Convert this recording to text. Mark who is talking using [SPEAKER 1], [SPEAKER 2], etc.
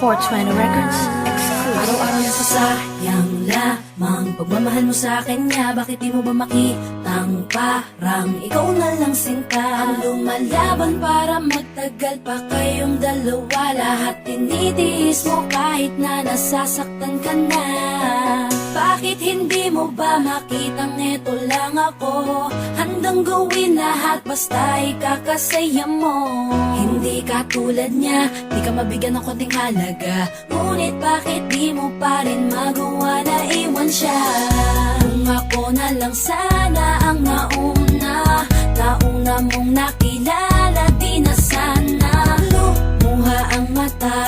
[SPEAKER 1] 420 Records exclusive.
[SPEAKER 2] Araw-araw nasasayang lamang pagmamahal mo sa akin nga. Bakit di mo ba makitang parang ikaw na lang sinta ang lumalaban para magtagal pa kayong dalawa. Lahat tinitiis mo kahit na nasasaktan ka na. Bakit hindi mo ba makitang eto lang ako? Handang gawin lahat basta ikakasaya mo. Hindi ka tulad niya, di ka mabigyan ng konting halaga. Ngunit bakit di mo pa rin magawa na iwan siya? Kung ako na lang sana ang nauna mong nakilala,